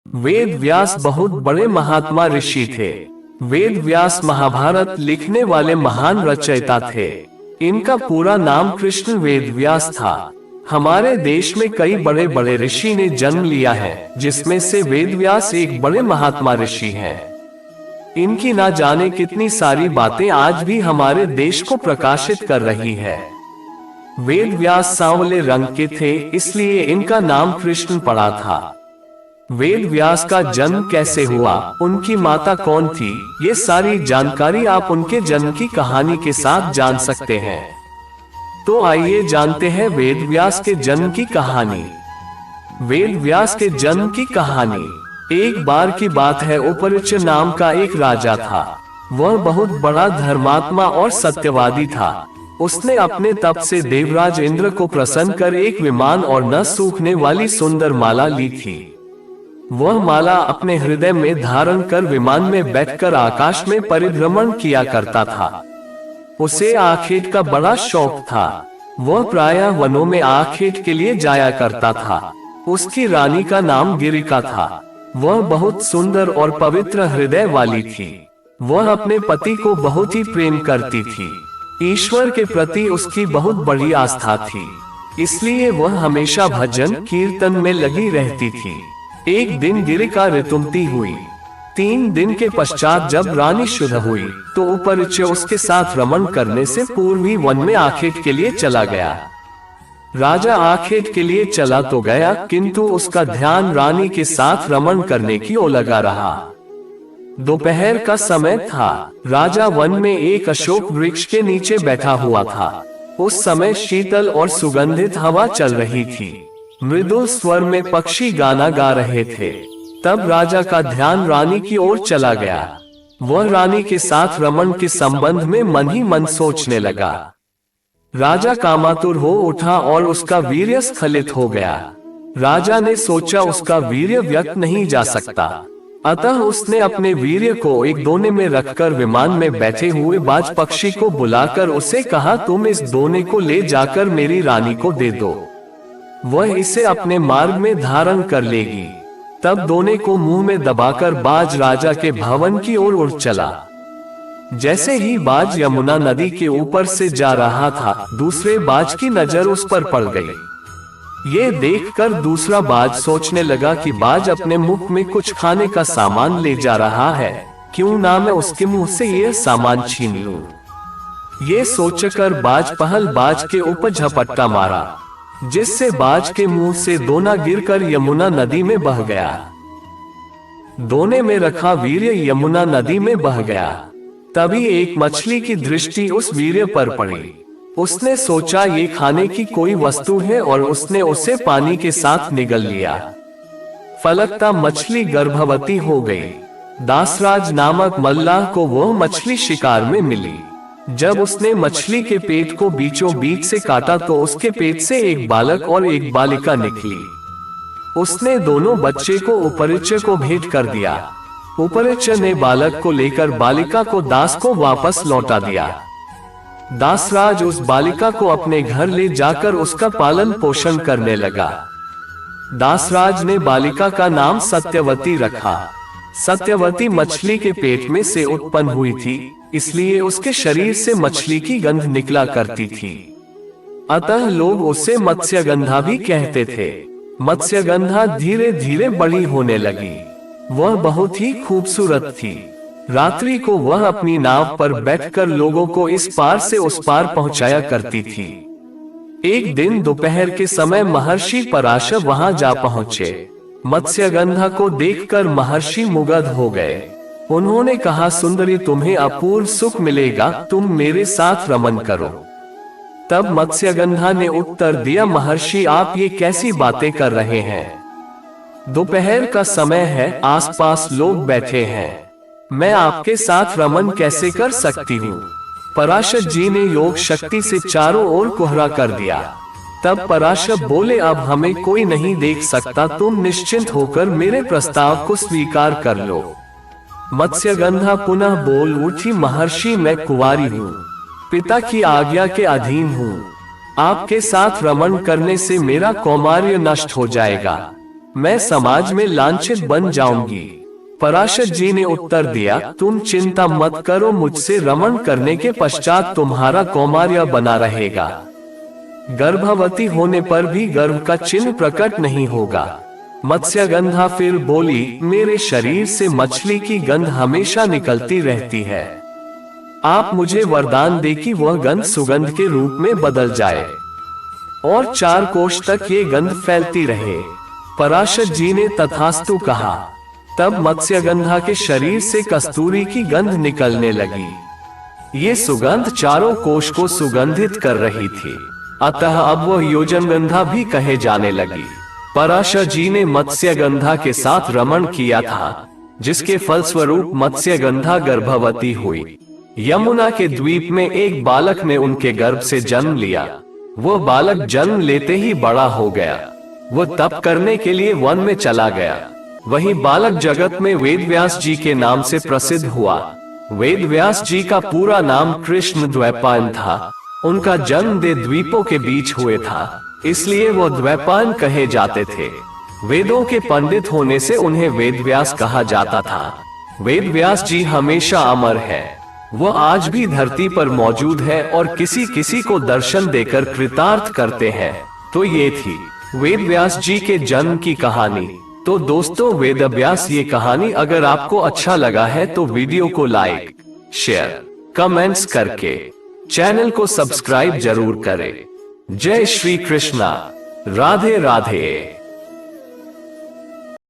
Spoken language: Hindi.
वेद व्यास बहुत बड़े महात्मा ऋषि थे। वेद व्यास महाभारत लिखने वाले महान रचयिता थे। इनका पूरा नाम कृष्ण वेद व्यास था। हमारे देश में कई बड़े बड़े ऋषि ने जन्म लिया है, जिसमें से वेद व्यास एक बड़े महात्मा ऋषि हैं। इनकी ना जाने कितनी सारी बातें आज भी हमारे देश को प्रकाशित कर रही है। वेद व्यास सांवले रंग के थे, इसलिए इनका नाम कृष्ण पड़ा था। वेद व्यास का जन्म कैसे हुआ, उनकी माता कौन थी, ये सारी जानकारी आप उनके जन्म की कहानी के साथ जान सकते हैं। तो आइए जानते हैं वेद व्यास के जन्म की कहानी। वेद व्यास के जन्म की कहानी। एक बार की बात है, उपरिच नाम का एक राजा था। वह बहुत बड़ा धर्मात्मा और सत्यवादी था। उसने अपने तप से देवराज इंद्र को प्रसन्न कर एक विमान और न सूखने वाली सुंदर माला ली थी। वह माला अपने हृदय में धारण कर विमान में बैठकर आकाश में परिभ्रमण किया करता था। उसे आखेट का बड़ा शौक था। वह प्रायः वनों में आखेट के लिए जाया करता था। उसकी रानी का नाम गिरिका था। वह बहुत सुंदर और पवित्र हृदय वाली थी। वह अपने पति को बहुत ही प्रेम करती थी। ईश्वर के प्रति उसकी बहुत बड़ी आस्था थी, इसलिए वह हमेशा भजन कीर्तन में लगी रहती थी। एक दिन गिरिका ऋतुमती हुई। 3 दिन के पश्चात जब रानी शुद्ध हुई, तो उपरिच उसके साथ रमण करने से पूर्व ही वन में आखेट के लिए चला गया। राजा आखेट के लिए चला तो गया, किंतु उसका ध्यान रानी के साथ रमण करने की ओर लगा रहा। दोपहर का समय था। राजा वन में एक अशोक वृक्ष के नीचे बैठा हुआ था। उस समय शीतल और सुगंधित हवा चल रही थी। मृदुल स्वर में पक्षी गाना गा रहे थे। तब राजा का ध्यान रानी की ओर चला गया। वह रानी के साथ रमण के संबंध में मन ही मन सोचने लगा। राजा कामातुर हो उठा और उसका वीर्य स्खलित हो गया। राजा ने सोचा उसका वीर्य व्यक्त नहीं जा सकता, अतः उसने अपने वीर्य को एक दोने में रखकर विमान में बैठे हुए बाज पक्षी को बुलाकर उसे कहा, तुम इस दोने को ले जाकर मेरी रानी को दे दो, वह इसे अपने मार्ग में धारण कर लेगी। तब दोने को मुंह में दबाकर बाज राजा के भवन की ओर उड़ चला। जैसे ही बाज यमुना नदी के ऊपर से जा रहा था, दूसरे बाज की नजर उस पर पड़ गई। ये देखकर दूसरा बाज सोचने लगा कि बाज अपने मुख में कुछ खाने का सामान ले जा रहा है, क्यों ना मैं उसके मुंह से यह सामान छीन लूं। ये सोचकर बाज पहल बाज के ऊपर झपट्टा मारा, जिससे बाज के मुंह से दोना गिरकर यमुना नदी में बह गया। दोने में रखा वीर्य यमुना नदी में बह गया। तभी एक मछली की दृष्टि उस वीर्य पर पड़ी। उसने सोचा ये खाने की कोई वस्तु है और उसने उसे पानी के साथ निगल लिया। फलकता मछली गर्भवती हो गई। दासराज नामक मल्लाह को वह मछली शिकार में मिली। जब उसने मछली के पेट को बीचों बीच से काटा तो उसके पेट से एक बालक और एक बालिका निकली। उसने दोनों बच्चे को उपरिच को भेंट कर दिया। उपरिच ने बालक को लेकर बालिका को दास को वापस लौटा दिया। दासराज उस बालिका को अपने घर ले जाकर उसका पालन पोषण करने लगा। दासराज ने बालिका का नाम सत्यवती रखा। सत्यवती मछली के पेट में से उत्पन्न हुई थी, इसलिए उसके शरीर से मछली की गंध निकला करती थी। अतः लोग उसे मत्स्यगंधा भी कहते थे। मत्स्यगंधा धीरे धीरे बड़ी होने लगी। वह बहुत ही खूबसूरत थी। रात्रि को वह अपनी नाव पर बैठकर लोगों को इस पार से उस पार पहुंचाया करती थी। एक दिन दोपहर के समय महर्षि पराशर वहां जा पहुंचे। मत्स्यगंधा को देखकर महर्षि मुग्ध हो गए। उन्होंने कहा, सुंदरी तुम्हें अपूर्व सुख मिलेगा, तुम मेरे साथ रमन करो। तब मत्स्यगंधा ने उत्तर दिया, महर्षि आप ये कैसी बातें कर रहे हैं? दोपहर का समय है, आसपास लोग बैठे हैं, मैं आपके साथ रमन कैसे कर सकती हूँ? पराशर जी ने योग शक्ति से चारों ओर कोहरा कर दिया। तब पराशर बोले, अब हमें कोई नहीं देख सकता, तुम निश्चिंत होकर मेरे प्रस्ताव को स्वीकार कर लो। मत्स्यगंधा पुनः बोल उठी, महर्षि मैं कुंवारी हूँ, पिता की आज्ञा के अधीन हूँ। आपके साथ रमन करने से मेरा कौमार्य नष्ट हो जाएगा। मैं समाज में लांछित बन जाऊंगी। पराशर जी ने उत्तर दिया, तुम चिंता मत करो, मुझसे रमण करने के पश्चात तुम्हारा कौमार्य बना रहेगा। गर्भवती होने पर भी गर्भ का चिन्ह प्रकट नहीं होगा। मत्स्यगंधा फिर बोली, मेरे शरीर से मछली की गंध हमेशा निकलती रहती है। आप मुझे वरदान दे कि वह गंध सुगंध के रूप में बदल जाए और 4 कोश तक ये गंध फैलती रहे। पराशर जी ने तथास्तु कहा। तब मत्स्यगंधा के शरीर से कस्तूरी की गंध निकलने लगी। ये सुगंध 4 कोश को सुगंधित कर रही थी, अतः अब वह योजनगंधा भी कहे जाने लगी। पराशर जी ने मत्स्यगंधा के साथ रमण किया था, जिसके फलस्वरूप मत्स्यगंधा गर्भवती हुई। यमुना के द्वीप में एक बालक ने उनके गर्भ से जन्म लिया। वह बालक जन्म लेते ही बड़ा हो गया। वह तप करने के लिए वन में चला गया। वही बालक जगत में वेदव्यास जी के नाम से प्रसिद्ध हुआ। वेदव्यास जी का पूरा नाम कृष्ण द्वैपायन था। उनका जन्म 2 द्वीपों के बीच हुए था, इसलिए वो द्वैपायन कहे जाते थे। वेदों के पंडित होने से उन्हें वेदव्यास कहा जाता था। वेदव्यास जी हमेशा अमर है। वह आज भी धरती पर मौजूद है और किसी किसी को दर्शन देकर कृतार्थ करते हैं। तो ये थी वेदव्यास जी के जन्म की कहानी। तो दोस्तों, वेदव्यास ये कहानी अगर आपको अच्छा लगा है तो वीडियो को लाइक, शेयर, कमेंट्स करके चैनल को सब्सक्राइब जरूर करें। जय श्री कृष्णा, राधे राधे।